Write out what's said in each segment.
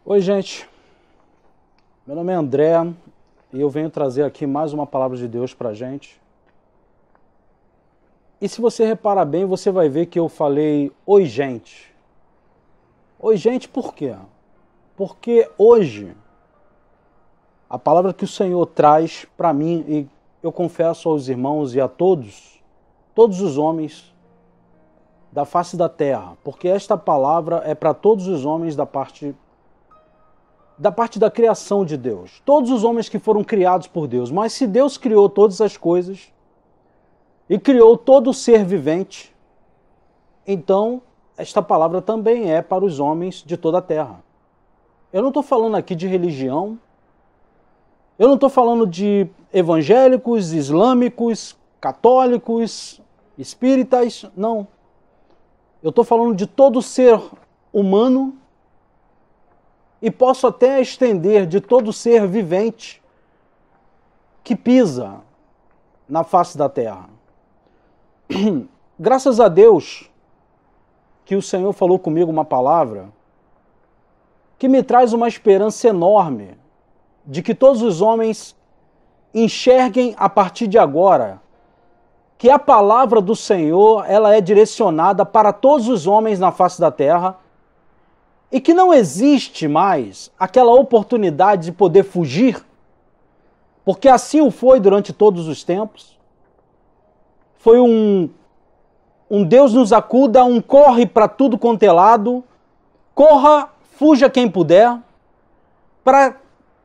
Oi, gente. Meu nome é André e eu venho trazer aqui mais uma palavra de Deus pra gente. E se você reparar bem, você vai ver que eu falei oi, gente. Oi, gente, por quê? Porque hoje a palavra que o Senhor traz para mim, e eu confesso aos irmãos e a todos os homens da face da terra, porque esta palavra é para todos os homens da parte da criação de Deus. Todos os homens que foram criados por Deus. Mas se Deus criou todas as coisas e criou todo ser vivente, então esta palavra também é para os homens de toda a terra. Eu não estou falando aqui de religião, eu não estou falando de evangélicos, islâmicos, católicos, espíritas, não. Eu estou falando de todo ser humano e posso até estender de todo ser vivente que pisa na face da terra. Graças a Deus que o Senhor falou comigo uma palavra que me traz uma esperança enorme de que todos os homens enxerguem a partir de agora que a palavra do Senhor ela é direcionada para todos os homens na face da terra e que não existe mais aquela oportunidade de poder fugir, porque assim o foi durante todos os tempos. Foi um Deus nos acuda, um corre para tudo quanto é lado, corra, fuja quem puder, para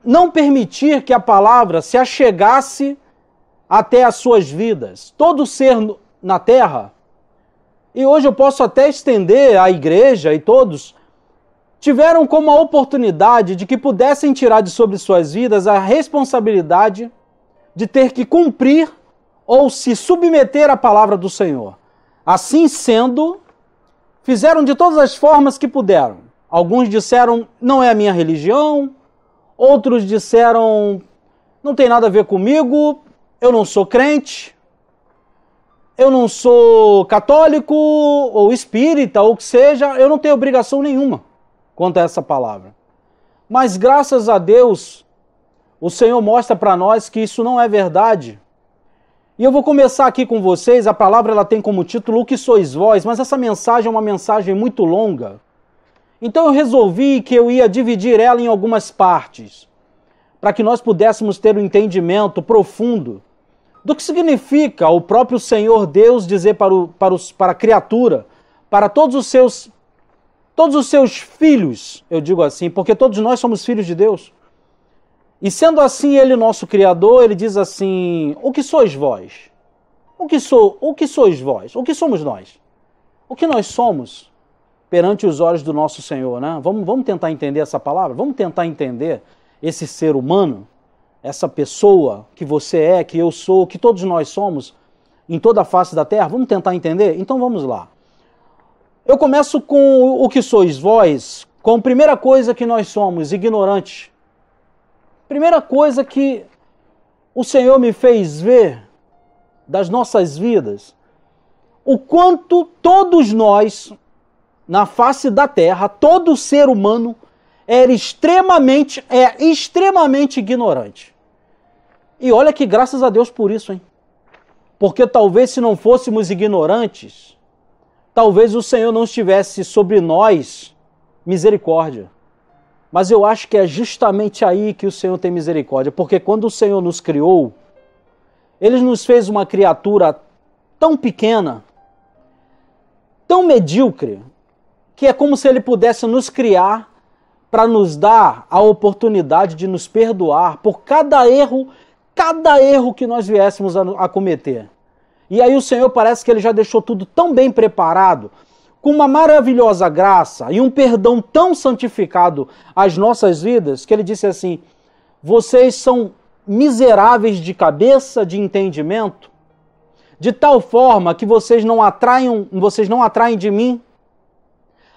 não permitir que a palavra se achegasse até as suas vidas. Todo ser na terra, e hoje eu posso até estender à igreja e todos, tiveram como a oportunidade de que pudessem tirar de sobre suas vidas a responsabilidade de ter que cumprir ou se submeter à palavra do Senhor. Assim sendo, fizeram de todas as formas que puderam. Alguns disseram, não é a minha religião. Outros disseram, não tem nada a ver comigo, eu não sou crente, eu não sou católico ou espírita ou o que seja, eu não tenho obrigação nenhuma quanto a essa palavra. Mas graças a Deus, o Senhor mostra para nós que isso não é verdade. E eu vou começar aqui com vocês, a palavra ela tem como título O que sois vós, mas essa mensagem é uma mensagem muito longa. Então eu resolvi que eu ia dividir ela em algumas partes, para que nós pudéssemos ter um entendimento profundo do que significa o próprio Senhor Deus dizer para a criatura, para todos os seus filhos, eu digo assim, porque todos nós somos filhos de Deus. E sendo assim Ele nosso Criador, Ele diz assim, o que sois vós? O que sois vós? O que somos nós? O que nós somos perante os olhos do nosso Senhor, né? Vamos tentar entender essa palavra? Vamos tentar entender esse ser humano, essa pessoa que você é, que eu sou, que todos nós somos, em toda a face da terra? Vamos tentar entender? Então vamos lá. Eu começo com o que sois vós, com a primeira coisa que nós somos, ignorantes. Primeira coisa que o Senhor me fez ver das nossas vidas, o quanto todos nós, na face da terra, todo ser humano é extremamente ignorante. E olha que graças a Deus por isso, hein? Porque talvez se não fôssemos ignorantes, talvez o Senhor não estivesse sobre nós misericórdia. Mas eu acho que é justamente aí que o Senhor tem misericórdia, porque quando o Senhor nos criou, Ele nos fez uma criatura tão pequena, tão medíocre, que é como se Ele pudesse nos criar para nos dar a oportunidade de nos perdoar por cada erro que nós viéssemos a cometer. E aí o Senhor parece que Ele já deixou tudo tão bem preparado, com uma maravilhosa graça e um perdão tão santificado às nossas vidas, que Ele disse assim, vocês são miseráveis de cabeça, de entendimento, de tal forma que vocês não atraem de mim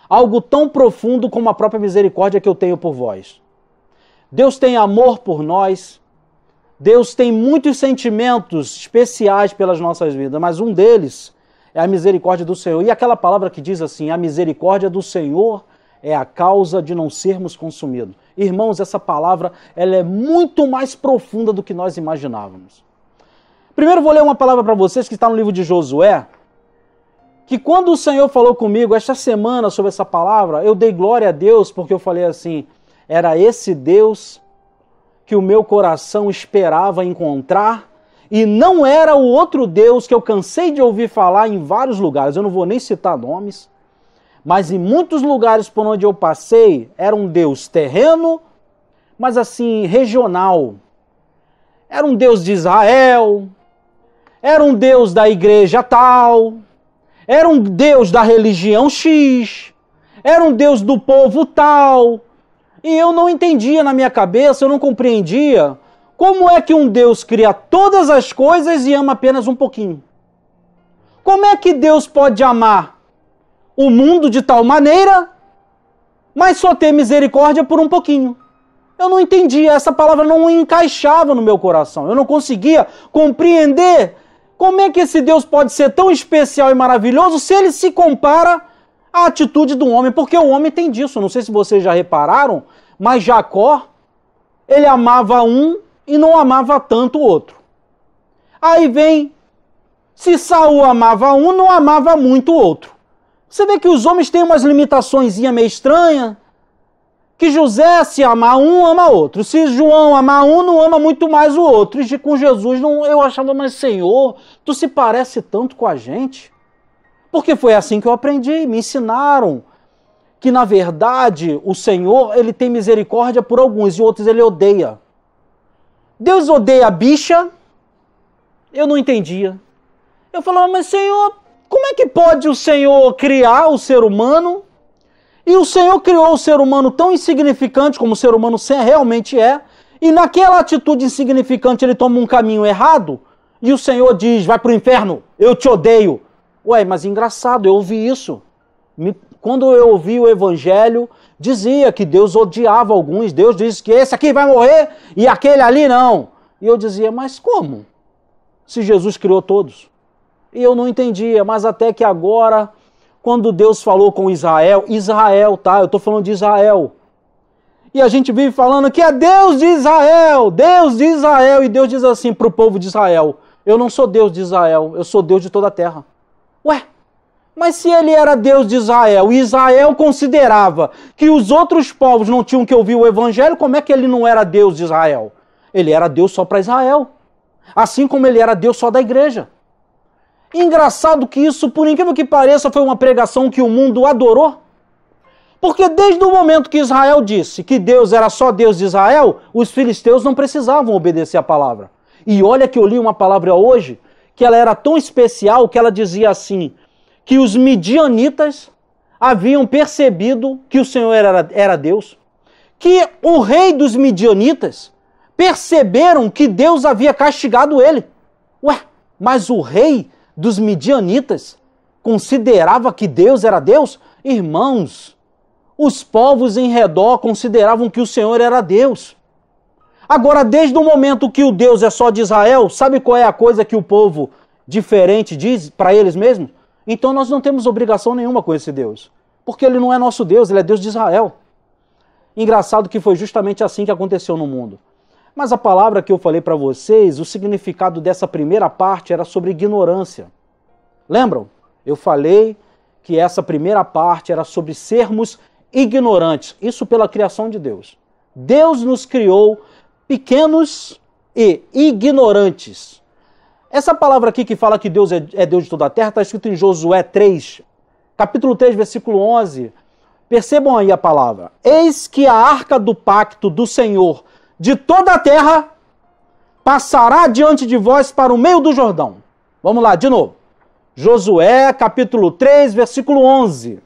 algo tão profundo como a própria misericórdia que eu tenho por vós. Deus tem amor por nós, Deus tem muitos sentimentos especiais pelas nossas vidas, mas um deles é a misericórdia do Senhor. E aquela palavra que diz assim, a misericórdia do Senhor é a causa de não sermos consumidos. Irmãos, essa palavra ela é muito mais profunda do que nós imaginávamos. Primeiro vou ler uma palavra para vocês que está no livro de Josué, que quando o Senhor falou comigo esta semana sobre essa palavra, eu dei glória a Deus porque eu falei assim, era esse Deus que o meu coração esperava encontrar e não era o outro Deus que eu cansei de ouvir falar em vários lugares. Eu não vou nem citar nomes, mas em muitos lugares por onde eu passei, era um Deus terreno, mas assim, regional. Era um Deus de Israel, era um Deus da igreja tal, era um Deus da religião X, era um Deus do povo tal. E eu não entendia na minha cabeça, eu não compreendia como é que um Deus cria todas as coisas e ama apenas um pouquinho. Como é que Deus pode amar o mundo de tal maneira, mas só ter misericórdia por um pouquinho? Eu não entendia, essa palavra não encaixava no meu coração. Eu não conseguia compreender como é que esse Deus pode ser tão especial e maravilhoso se ele se compara à atitude do homem, porque o homem tem disso. Não sei se vocês já repararam, mas Jacó, ele amava um e não amava tanto o outro. Aí vem, se Saul amava um, não amava muito o outro. Você vê que os homens têm umas limitações meio estranhas, que José, se amar um, ama outro. Se João amar um, não ama muito mais o outro. E com Jesus, não, eu achava, mas Senhor, tu se parece tanto com a gente. Porque foi assim que eu aprendi, me ensinaram que, na verdade, o Senhor, ele tem misericórdia por alguns e outros ele odeia. Deus odeia a bicha? Eu não entendia. Eu falava, mas Senhor, como é que pode o Senhor criar o ser humano? E o Senhor criou o ser humano tão insignificante como o ser humano realmente é, e naquela atitude insignificante ele toma um caminho errado, e o Senhor diz, vai para o inferno, eu te odeio. Ué, mas engraçado, eu ouvi isso. Quando eu ouvi o Evangelho, dizia que Deus odiava alguns, Deus disse que esse aqui vai morrer e aquele ali não. E eu dizia, mas como? Se Jesus criou todos. E eu não entendia, mas até que agora, quando Deus falou com Israel, tá? Eu estou falando de Israel. E a gente vive falando que é Deus de Israel, e Deus diz assim para o povo de Israel, eu não sou Deus de Israel, eu sou Deus de toda a terra. Ué, mas se ele era Deus de Israel, e Israel considerava que os outros povos não tinham que ouvir o Evangelho, como é que ele não era Deus de Israel? Ele era Deus só para Israel, assim como ele era Deus só da igreja. Engraçado que isso, por incrível que pareça, foi uma pregação que o mundo adorou. Porque desde o momento que Israel disse que Deus era só Deus de Israel, os filisteus não precisavam obedecer a palavra. E olha que eu li uma palavra hoje, que ela era tão especial que ela dizia assim, que os midianitas haviam percebido que o Senhor era Deus, que o rei dos midianitas perceberam que Deus havia castigado ele. Ué, mas o rei dos midianitas considerava que Deus era Deus? Irmãos, os povos em redor consideravam que o Senhor era Deus. Agora, desde o momento que o Deus é só de Israel, sabe qual é a coisa que o povo diferente diz para eles mesmos? Então nós não temos obrigação nenhuma com esse Deus, porque ele não é nosso Deus, ele é Deus de Israel. Engraçado que foi justamente assim que aconteceu no mundo. Mas a palavra que eu falei para vocês, o significado dessa primeira parte era sobre ignorância. Lembram? Eu falei que essa primeira parte era sobre sermos ignorantes. Isso pela criação de Deus. Deus nos criou pequenos e ignorantes. Essa palavra aqui que fala que Deus é Deus de toda a terra, está escrito em Josué 3, capítulo 3, versículo 11. Percebam aí a palavra. Eis que a arca do pacto do Senhor de toda a terra passará diante de vós para o meio do Jordão. Vamos lá, de novo. Josué, capítulo 3, versículo 11.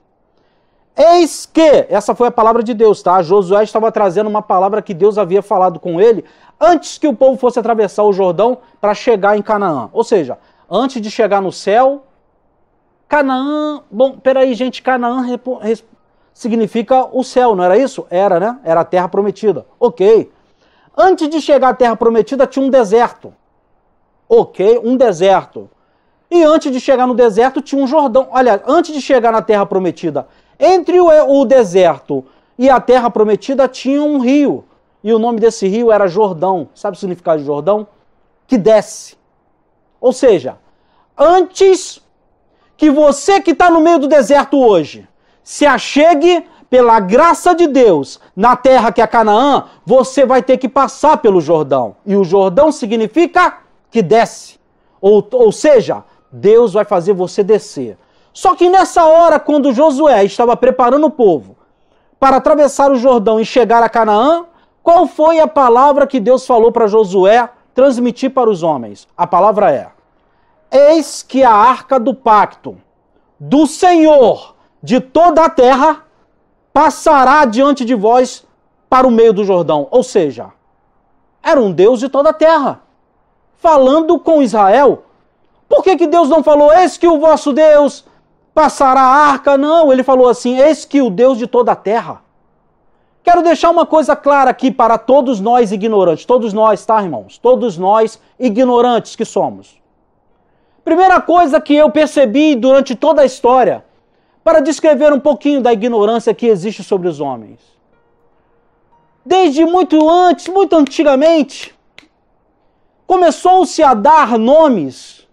Eis que, essa foi a palavra de Deus, tá? Josué estava trazendo uma palavra que Deus havia falado com ele antes que o povo fosse atravessar o Jordão para chegar em Canaã. Ou seja, antes de chegar no céu, Canaã... Bom, peraí, gente, Canaã significa o céu, não era isso? Era, né? Era a terra prometida. Ok. Antes de chegar à terra prometida tinha um deserto. Ok, um deserto. E antes de chegar no deserto tinha um Jordão. Olha, antes de chegar na terra prometida, entre o deserto e a terra prometida tinha um rio. E o nome desse rio era Jordão. Sabe o significado de Jordão? Que desce. Ou seja, antes que você que está no meio do deserto hoje se achegue pela graça de Deus na terra que é Canaã, você vai ter que passar pelo Jordão. E o Jordão significa que desce. Ou seja, Deus vai fazer você descer. Só que nessa hora, quando Josué estava preparando o povo para atravessar o Jordão e chegar a Canaã, qual foi a palavra que Deus falou para Josué transmitir para os homens? A palavra é: eis que a arca do pacto do Senhor de toda a terra passará diante de vós para o meio do Jordão. Ou seja, era um Deus de toda a terra, falando com Israel. Por que Deus não falou, eis que o vosso Deus passará a arca? Não, ele falou assim, eis que o Deus de toda a terra. Quero deixar uma coisa clara aqui para todos nós ignorantes. Todos nós, tá, irmãos? Todos nós ignorantes que somos. Primeira coisa que eu percebi durante toda a história, para descrever um pouquinho da ignorância que existe sobre os homens. Desde muito antes, muito antigamente, começou-se a dar nomes,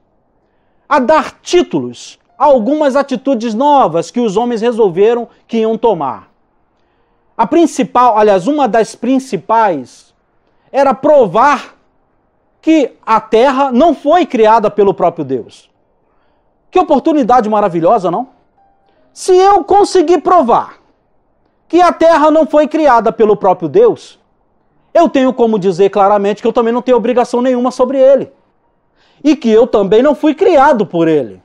a dar títulos a algumas atitudes novas que os homens resolveram que iam tomar. A principal, aliás, uma das principais, era provar que a terra não foi criada pelo próprio Deus. Que oportunidade maravilhosa, não? Se eu conseguir provar que a terra não foi criada pelo próprio Deus, eu tenho como dizer claramente que eu também não tenho obrigação nenhuma sobre ele. E que eu também não fui criado por ele.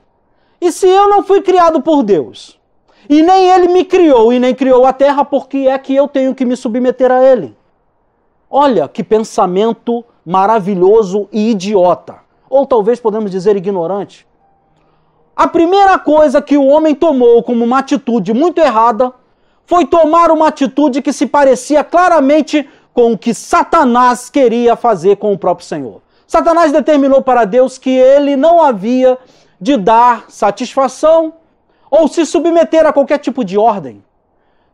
E se eu não fui criado por Deus, e nem ele me criou e nem criou a terra, por que é que eu tenho que me submeter a ele? Olha que pensamento maravilhoso e idiota. Ou talvez podemos dizer ignorante. A primeira coisa que o homem tomou como uma atitude muito errada foi tomar uma atitude que se parecia claramente com o que Satanás queria fazer com o próprio Senhor. Satanás determinou para Deus que ele não havia de dar satisfação ou se submeter a qualquer tipo de ordem.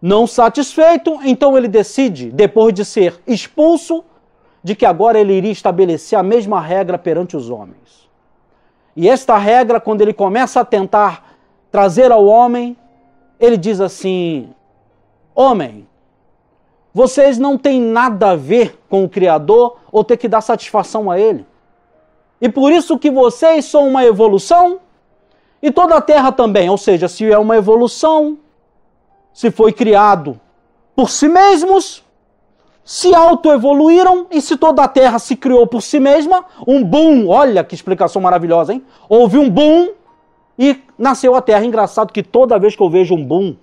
Não satisfeito, então ele decide, depois de ser expulso, de que agora ele iria estabelecer a mesma regra perante os homens. E esta regra, quando ele começa a tentar trazer ao homem, ele diz assim, homem, vocês não têm nada a ver com o Criador ou ter que dar satisfação a ele. E por isso que vocês são uma evolução e toda a terra também. Ou seja, se é uma evolução, se foi criado por si mesmos, se autoevoluíram, e se toda a terra se criou por si mesma, um boom, olha que explicação maravilhosa, hein? Houve um boom e nasceu a terra. Engraçado que toda vez que eu vejo um boom,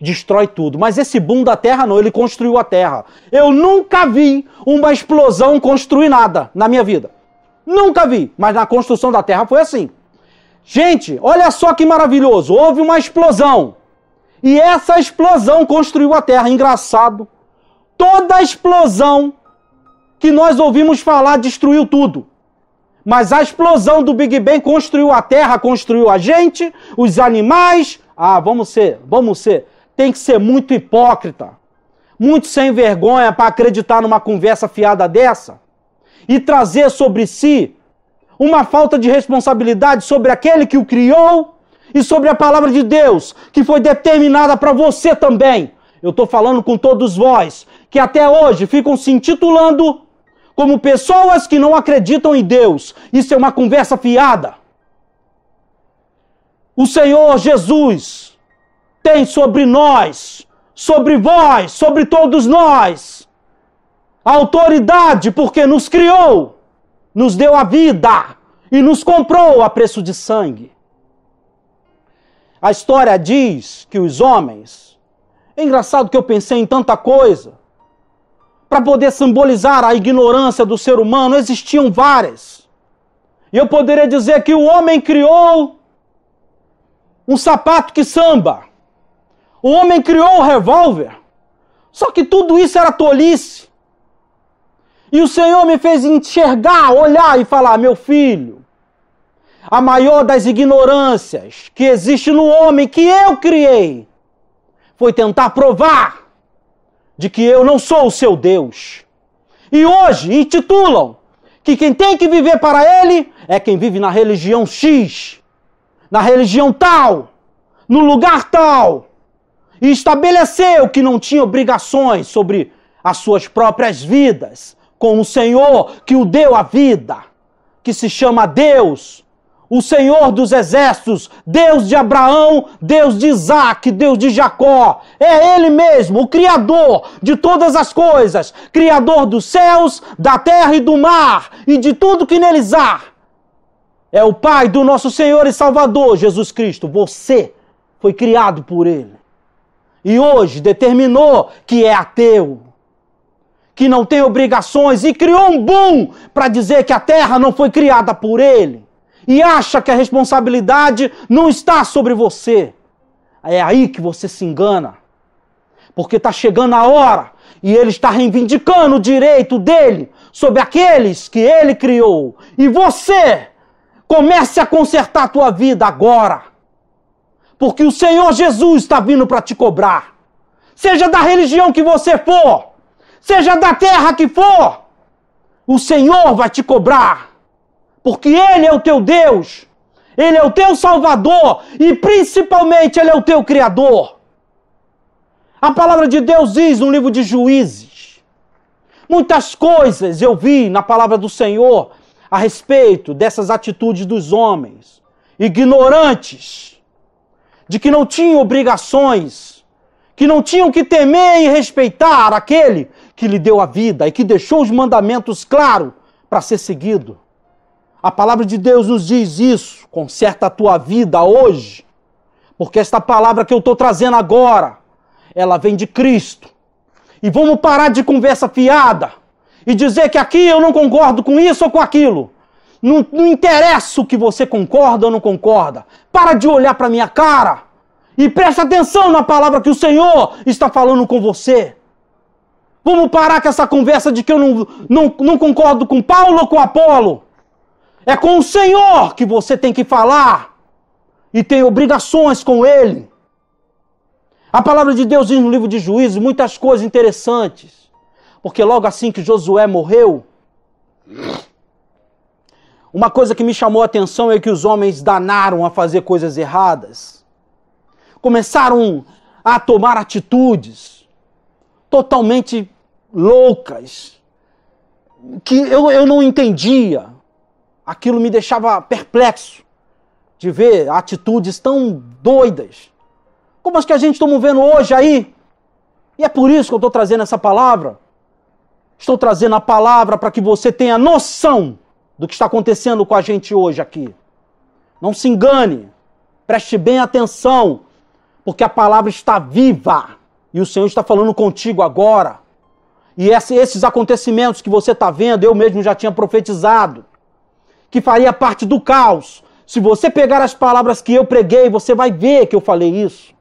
destrói tudo. Mas esse boom da terra não, ele construiu a terra. Eu nunca vi uma explosão construir nada na minha vida. Nunca vi, mas na construção da terra foi assim. Gente, olha só que maravilhoso, houve uma explosão. E essa explosão construiu a terra. Engraçado. Toda a explosão que nós ouvimos falar destruiu tudo. Mas a explosão do Big Bang construiu a terra, construiu a gente, os animais. Vamos ser. Tem que ser muito hipócrita, muito sem vergonha para acreditar numa conversa fiada dessa e trazer sobre si uma falta de responsabilidade sobre aquele que o criou e sobre a palavra de Deus, que foi determinada para você também. Eu estou falando com todos vós, que até hoje ficam se intitulando como pessoas que não acreditam em Deus. Isso é uma conversa fiada. O Senhor Jesus tem sobre nós, sobre vós, sobre todos nós, a autoridade, porque nos criou, nos deu a vida e nos comprou a preço de sangue. A história diz que os homens... É engraçado que eu pensei em tanta coisa. Para poder simbolizar a ignorância do ser humano, existiam várias. E eu poderia dizer que o homem criou um sapato que samba. O homem criou um revólver. Só que tudo isso era tolice. E o Senhor me fez enxergar, olhar e falar: meu filho, a maior das ignorâncias que existe no homem que eu criei foi tentar provar de que eu não sou o seu Deus. E hoje intitulam que quem tem que viver para ele é quem vive na religião X, na religião tal, no lugar tal. E estabeleceu que não tinha obrigações sobre as suas próprias vidas com o Senhor que o deu a vida, que se chama Deus, o Senhor dos exércitos, Deus de Abraão, Deus de Isaac, Deus de Jacó. É Ele mesmo, o Criador de todas as coisas, Criador dos céus, da terra e do mar, e de tudo que neles há. É o Pai do nosso Senhor e Salvador, Jesus Cristo. Você foi criado por Ele. E hoje determinou que é ateu, que não tem obrigações, e criou um boom para dizer que a terra não foi criada por Ele. E acha que a responsabilidade não está sobre você. É aí que você se engana. Porque está chegando a hora e Ele está reivindicando o direito dele sobre aqueles que Ele criou. E você comece a consertar a tua vida agora. Porque o Senhor Jesus está vindo para te cobrar. Seja da religião que você for, seja da terra que for, o Senhor vai te cobrar. Porque Ele é o teu Deus, Ele é o teu Salvador e principalmente Ele é o teu Criador. A palavra de Deus diz no livro de Juízes, muitas coisas eu vi na palavra do Senhor a respeito dessas atitudes dos homens, ignorantes, de que não tinham obrigações, que não tinham que temer e respeitar aquele que lhe deu a vida e que deixou os mandamentos claros para ser seguido. A palavra de Deus nos diz isso. Conserta a tua vida hoje. Porque esta palavra que eu estou trazendo agora, ela vem de Cristo. E vamos parar de conversa fiada e dizer que aqui eu não concordo com isso ou com aquilo. Não interessa o que você concorda ou não concorda. Para de olhar para a minha cara e presta atenção na palavra que o Senhor está falando com você. Vamos parar com essa conversa de que eu não concordo com Paulo ou com Apolo. É com o Senhor que você tem que falar e tem obrigações com Ele. A palavra de Deus diz no livro de Juízes muitas coisas interessantes. Porque logo assim que Josué morreu, uma coisa que me chamou a atenção é que os homens danaram a fazer coisas erradas. Começaram a tomar atitudes totalmente loucas, que eu não entendia. Aquilo me deixava perplexo de ver atitudes tão doidas, como as que a gente está vendo hoje aí. E é por isso que eu estou trazendo essa palavra. Estou trazendo a palavra para que você tenha noção do que está acontecendo com a gente hoje aqui. Não se engane, preste bem atenção, porque a palavra está viva e o Senhor está falando contigo agora. E esses acontecimentos que você está vendo, eu mesmo já tinha profetizado, que faria parte do caos. Se você pegar as palavras que eu preguei, você vai ver que eu falei isso.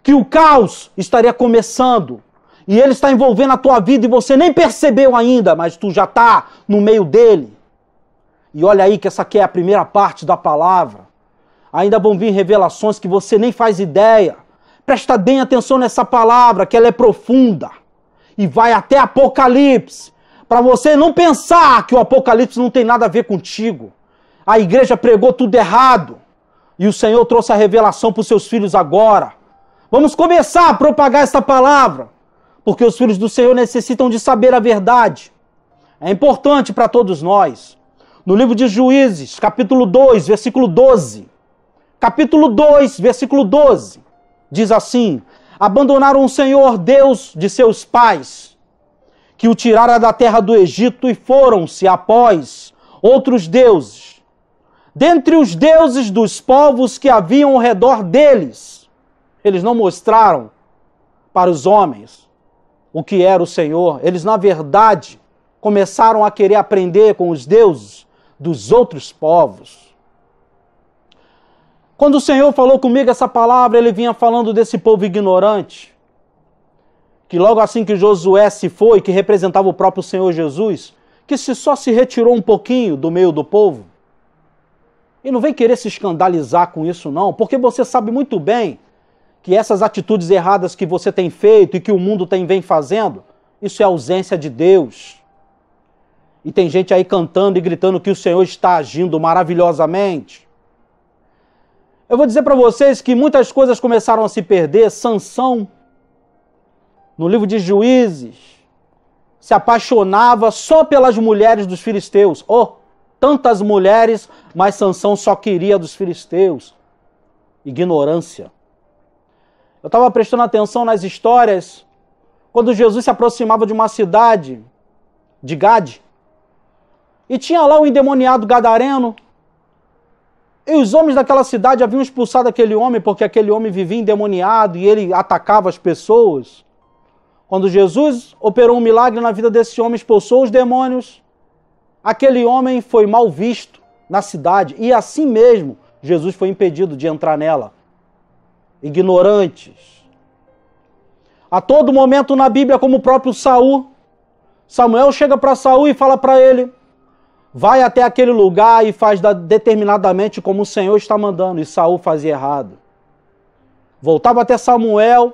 Que o caos estaria começando. E ele está envolvendo a tua vida e você nem percebeu ainda, mas tu já está no meio dele. E olha aí que essa aqui é a primeira parte da palavra. Ainda vão vir revelações que você nem faz ideia. Presta bem atenção nessa palavra, que ela é profunda. E vai até Apocalipse. Para você não pensar que o Apocalipse não tem nada a ver contigo. A igreja pregou tudo errado. E o Senhor trouxe a revelação para os seus filhos agora. Vamos começar a propagar essa palavra. Porque os filhos do Senhor necessitam de saber a verdade. É importante para todos nós. No livro de Juízes, capítulo 2, versículo 12. Capítulo 2, versículo 12. Diz assim: abandonaram o Senhor, Deus de seus pais, que o tirara da terra do Egito, e foram-se após outros deuses, dentre os deuses dos povos que haviam ao redor deles. Eles não mostraram para os homens o que era o Senhor. Eles, na verdade, começaram a querer aprender com os deuses dos outros povos. Quando o Senhor falou comigo essa palavra, Ele vinha falando desse povo ignorante, que logo assim que Josué se foi, que representava o próprio Senhor Jesus, que só se retirou um pouquinho do meio do povo? E não vem querer se escandalizar com isso não, porque você sabe muito bem que essas atitudes erradas que você tem feito e que o mundo vem fazendo, isso é ausência de Deus. E tem gente aí cantando e gritando que o Senhor está agindo maravilhosamente. Eu vou dizer para vocês que muitas coisas começaram a se perder. Sansão, no livro de Juízes, se apaixonava só pelas mulheres dos filisteus. Tantas mulheres, mas Sansão só queria dos filisteus. Ignorância. Eu estava prestando atenção nas histórias quando Jesus se aproximava de uma cidade, de Gade, e tinha lá um endemoniado gadareno, e os homens daquela cidade haviam expulsado aquele homem porque aquele homem vivia endemoniado e ele atacava as pessoas. Quando Jesus operou um milagre na vida desse homem, expulsou os demônios, aquele homem foi mal visto na cidade e assim mesmo Jesus foi impedido de entrar nela. Ignorantes. A todo momento na Bíblia, como o próprio Samuel chega para Saul e fala para ele: vai até aquele lugar e faz determinadamente como o Senhor está mandando. E Saul fazia errado. Voltava até Samuel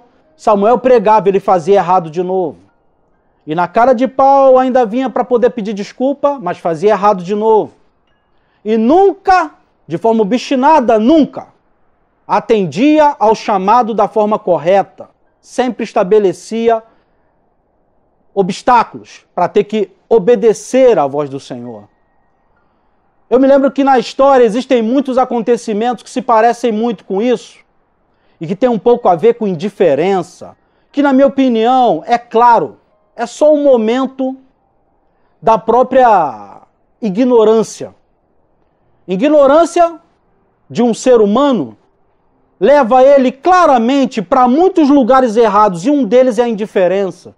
pregava, ele fazia errado de novo. E na cara de pau ainda vinha para poder pedir desculpa, mas fazia errado de novo. E nunca, de forma obstinada, nunca atendia ao chamado da forma correta. Sempre estabelecia obstáculos para ter que obedecer à voz do Senhor. Eu me lembro que na história existem muitos acontecimentos que se parecem muito com isso e que tem um pouco a ver com indiferença, que na minha opinião, é claro, é só um momento da própria ignorância. Ignorância de um ser humano leva ele claramente para muitos lugares errados e um deles é a indiferença.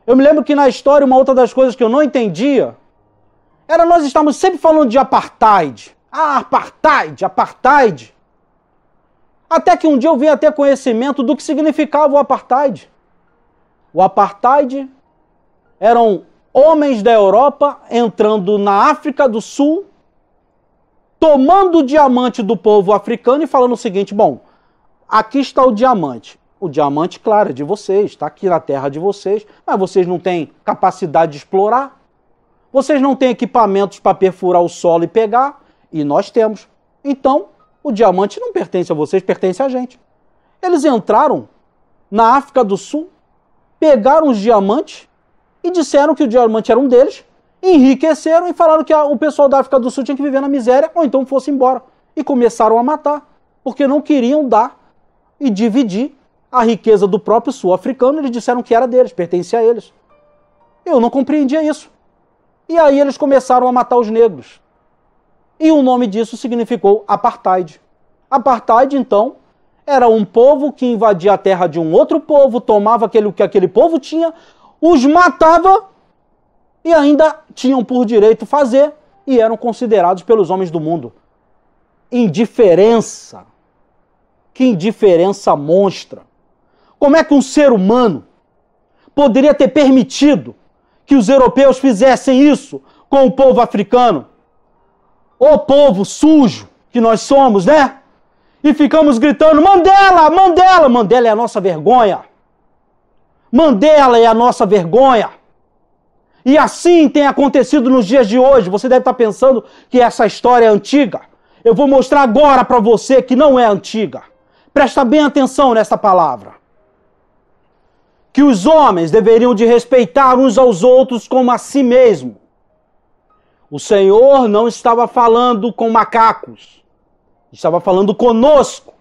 Eu me lembro que na história uma outra das coisas que eu não entendia era nós estamos sempre falando de apartheid. Apartheid. Até que um dia eu vim a ter conhecimento do que significava o apartheid. O apartheid eram homens da Europa entrando na África do Sul, tomando o diamante do povo africano e falando o seguinte: bom, aqui está o diamante. O diamante, claro, é de vocês, está aqui na terra de vocês, mas vocês não têm capacidade de explorar, vocês não têm equipamentos para perfurar o solo e pegar, e nós temos. Então, o diamante não pertence a vocês, pertence a gente. Eles entraram na África do Sul, pegaram os diamantes e disseram que o diamante era um deles, enriqueceram e falaram que o pessoal da África do Sul tinha que viver na miséria ou então fosse embora. E começaram a matar, porque não queriam dar e dividir a riqueza do próprio sul-africano. Eles disseram que era deles, pertencia a eles. Eu não compreendia isso. E aí eles começaram a matar os negros. E o nome disso significou apartheid. Apartheid, então, era um povo que invadia a terra de um outro povo, tomava aquilo que aquele povo tinha, os matava e ainda tinham por direito fazer e eram considerados pelos homens do mundo. Indiferença. Que indiferença monstra. Como é que um ser humano poderia ter permitido que os europeus fizessem isso com o povo africano? O povo sujo que nós somos, né? E ficamos gritando: Mandela, Mandela! Mandela é a nossa vergonha. Mandela é a nossa vergonha. E assim tem acontecido nos dias de hoje. Você deve estar pensando que essa história é antiga. Eu vou mostrar agora para você que não é antiga. Presta bem atenção nessa palavra. Que os homens deveriam de respeitar uns aos outros como a si mesmo. O Senhor não estava falando com macacos. Estava falando conosco.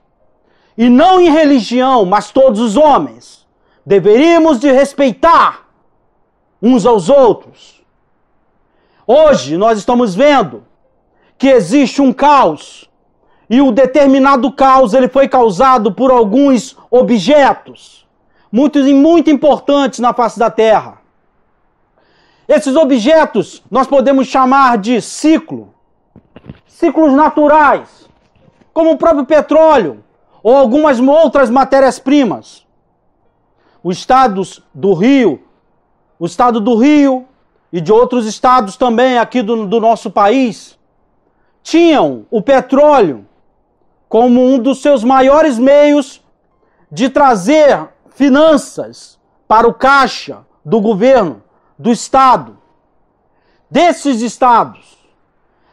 E não em religião, mas todos os homens. Deveríamos de respeitar uns aos outros. Hoje nós estamos vendo que existe um caos. E o determinado caos ele foi causado por alguns objetos. Muito importantes na face da Terra. Esses objetos nós podemos chamar de ciclos naturais, como o próprio petróleo ou algumas outras matérias-primas. os estados do Rio, o estado do Rio e de outros estados também aqui do nosso país, tinham o petróleo como um dos seus maiores meios de trazer finanças para o caixa do governo, do estado, desses estados.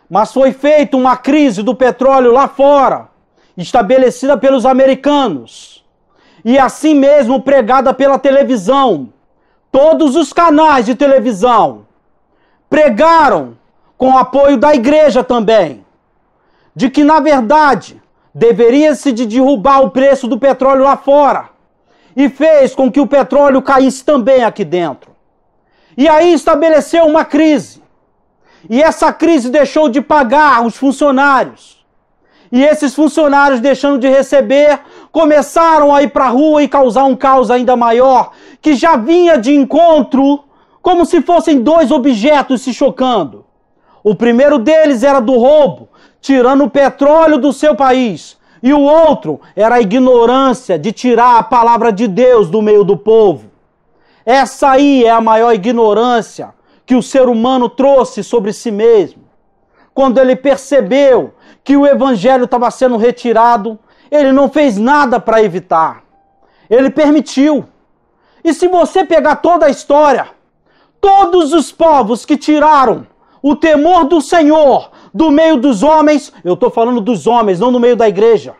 Mas foi feita uma crise do petróleo lá fora, estabelecida pelos americanos, e assim mesmo pregada pela televisão. Todos os canais de televisão pregaram, com o apoio da igreja também, de que, na verdade, deveria-se de derrubar o preço do petróleo lá fora, e fez com que o petróleo caísse também aqui dentro. E aí estabeleceu uma crise. E essa crise deixou de pagar os funcionários. E esses funcionários, deixando de receber, começaram a ir para a rua e causar um caos ainda maior, que já vinha de encontro, como se fossem dois objetos se chocando. O primeiro deles era do roubo, tirando o petróleo do seu país. E o outro era a ignorância de tirar a palavra de Deus do meio do povo. Essa aí é a maior ignorância que o ser humano trouxe sobre si mesmo. Quando ele percebeu que o evangelho estava sendo retirado, ele não fez nada para evitar. Ele permitiu. E se você pegar toda a história, todos os povos que tiraram o temor do Senhor do meio dos homens, eu estou falando dos homens, não no meio da igreja.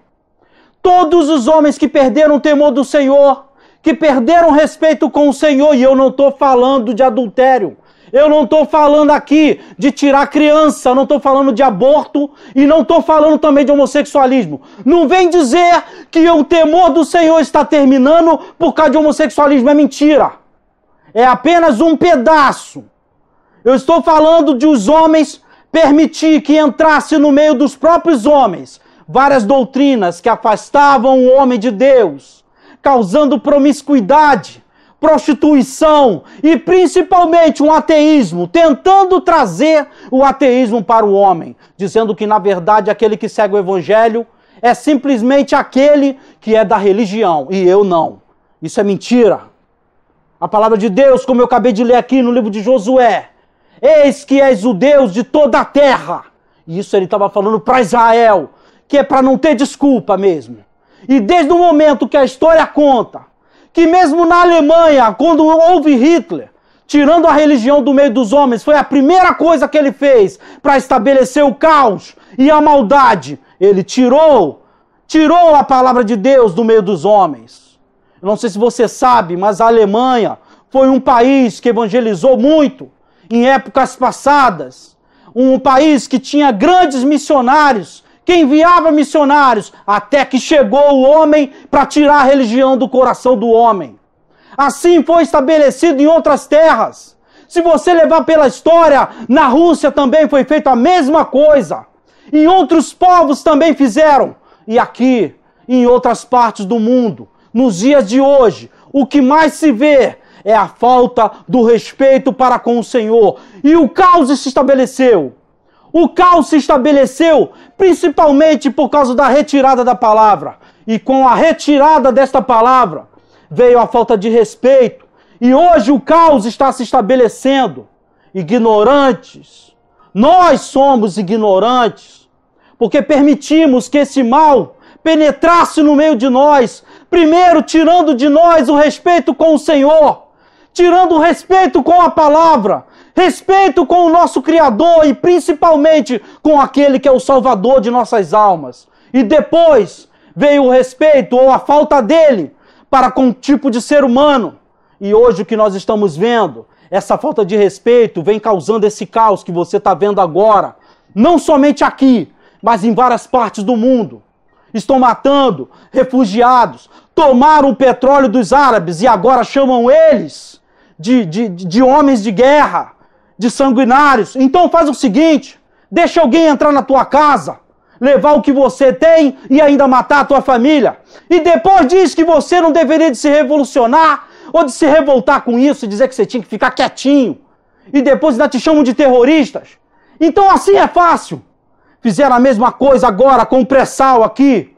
Todos os homens que perderam o temor do Senhor, que perderam respeito com o Senhor, e eu não estou falando de adultério, eu não estou falando aqui de tirar criança, não estou falando de aborto e não estou falando também de homossexualismo. Não vem dizer que o temor do Senhor está terminando por causa de homossexualismo, é mentira. É apenas um pedaço. Eu estou falando de os homens permitir que entrasse no meio dos próprios homens várias doutrinas que afastavam o homem de Deus, causando promiscuidade, prostituição e principalmente um ateísmo, tentando trazer o ateísmo para o homem, dizendo que na verdade aquele que segue o evangelho é simplesmente aquele que é da religião e eu não. Isso é mentira. A palavra de Deus, como eu acabei de ler aqui no livro de Josué, eis que és o Deus de toda a terra. E isso ele estava falando para Israel, que é para não ter desculpa mesmo. E desde o momento que a história conta, que mesmo na Alemanha, quando houve Hitler, tirando a religião do meio dos homens, foi a primeira coisa que ele fez para estabelecer o caos e a maldade. Ele tirou a palavra de Deus do meio dos homens. Eu não sei se você sabe, mas a Alemanha foi um país que evangelizou muito em épocas passadas. Um país que tinha grandes missionários, que enviava missionários, até que chegou o homem para tirar a religião do coração do homem. Assim foi estabelecido em outras terras. Se você levar pela história, na Rússia também foi feita a mesma coisa. Em outros povos também fizeram. E aqui, em outras partes do mundo, nos dias de hoje, o que mais se vê é a falta do respeito para com o Senhor. E o caos se estabeleceu. O caos se estabeleceu principalmente por causa da retirada da palavra. E com a retirada desta palavra, veio a falta de respeito. E hoje o caos está se estabelecendo. Ignorantes. Nós somos ignorantes. Porque permitimos que esse mal penetrasse no meio de nós. Primeiro, tirando de nós o respeito com o Senhor. Tirando o respeito com a palavra. Respeito com o nosso Criador e principalmente com aquele que é o Salvador de nossas almas. E depois veio o respeito ou a falta dele para com o tipo de ser humano. E hoje o que nós estamos vendo, essa falta de respeito vem causando esse caos que você está vendo agora. Não somente aqui, mas em várias partes do mundo. Estão matando refugiados, tomaram o petróleo dos árabes e agora chamam eles de homens de guerra, de sanguinários. Então faz o seguinte, deixa alguém entrar na tua casa, levar o que você tem e ainda matar a tua família. E depois diz que você não deveria de se revolucionar ou de se revoltar com isso e dizer que você tinha que ficar quietinho. E depois ainda te chamam de terroristas. Então assim é fácil. Fizeram a mesma coisa agora com o pré-sal aqui.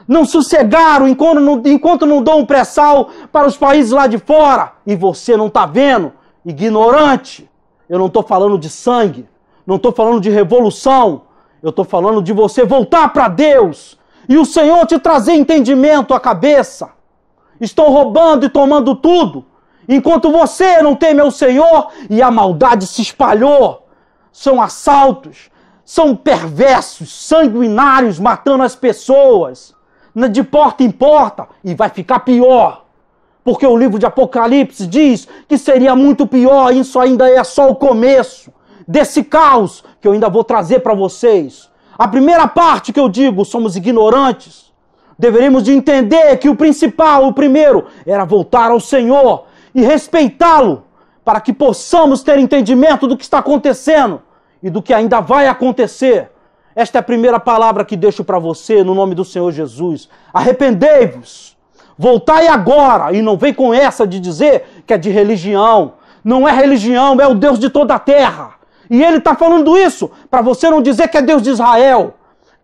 não sossegaram enquanto não dão um pré-sal para os países lá de fora. E você não está vendo? Ignorante. Eu não estou falando de sangue, não estou falando de revolução, eu estou falando de você voltar para Deus e o Senhor te trazer entendimento à cabeça. Estão roubando e tomando tudo, enquanto você não teme ao Senhor e a maldade se espalhou. São assaltos, são perversos, sanguinários, matando as pessoas, de porta em porta, e vai ficar pior. Porque o livro de Apocalipse diz que seria muito pior, e isso ainda é só o começo desse caos que eu ainda vou trazer para vocês. A primeira parte que eu digo, somos ignorantes. Deveríamos de entender que o principal, o primeiro, era voltar ao Senhor e respeitá-lo, para que possamos ter entendimento do que está acontecendo e do que ainda vai acontecer. Esta é a primeira palavra que deixo para você, no nome do Senhor Jesus. Arrependei-vos. Voltai agora, e não vem com essa de dizer que é de religião. Não é religião, é o Deus de toda a terra. E ele está falando isso para você não dizer que é Deus de Israel,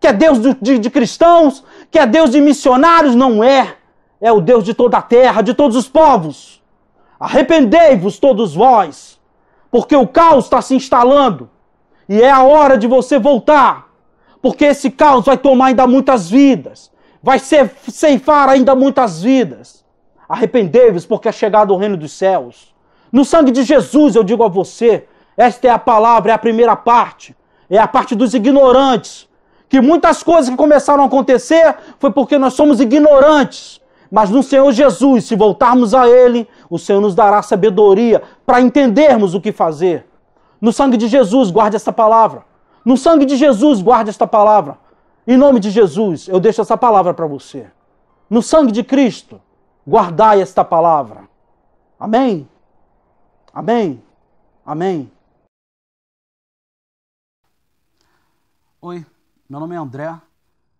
que é Deus de cristãos, que é Deus de missionários. Não é. É o Deus de toda a terra, de todos os povos. Arrependei-vos todos vós, porque o caos está se instalando. E é a hora de você voltar, porque esse caos vai tomar ainda muitas vidas. Vai ceifar ainda muitas vidas. Arrependei-vos, porque é chegado o reino dos céus. No sangue de Jesus, eu digo a você, esta é a palavra, é a primeira parte. É a parte dos ignorantes. Que muitas coisas que começaram a acontecer foi porque nós somos ignorantes. Mas no Senhor Jesus, se voltarmos a Ele, o Senhor nos dará sabedoria para entendermos o que fazer. No sangue de Jesus, guarde essa palavra. No sangue de Jesus, guarde esta palavra. Em nome de Jesus, eu deixo essa palavra para você. No sangue de Cristo, guardai esta palavra. Amém? Amém? Amém? Oi, meu nome é André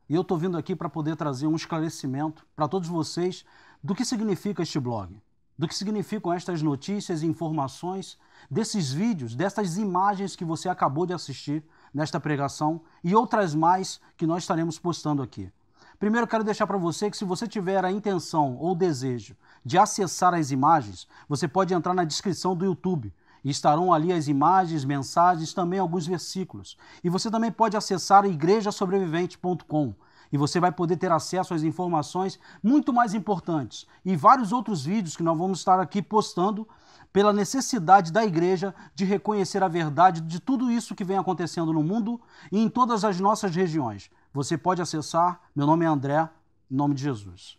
e eu estou vindo aqui para poder trazer um esclarecimento para todos vocês do que significa este blog, do que significam estas notícias e informações, desses vídeos, dessas imagens que você acabou de assistir nesta pregação e outras mais que nós estaremos postando aqui. Primeiro, quero deixar para você que se você tiver a intenção ou desejo de acessar as imagens, você pode entrar na descrição do YouTube e estarão ali as imagens, mensagens, também alguns versículos. E você também pode acessar igrejasobrevivente.com e você vai poder ter acesso às informações muito mais importantes e vários outros vídeos que nós vamos estar aqui postando pela necessidade da igreja de reconhecer a verdade de tudo isso que vem acontecendo no mundo e em todas as nossas regiões. Você pode acessar, meu nome é André, em nome de Jesus.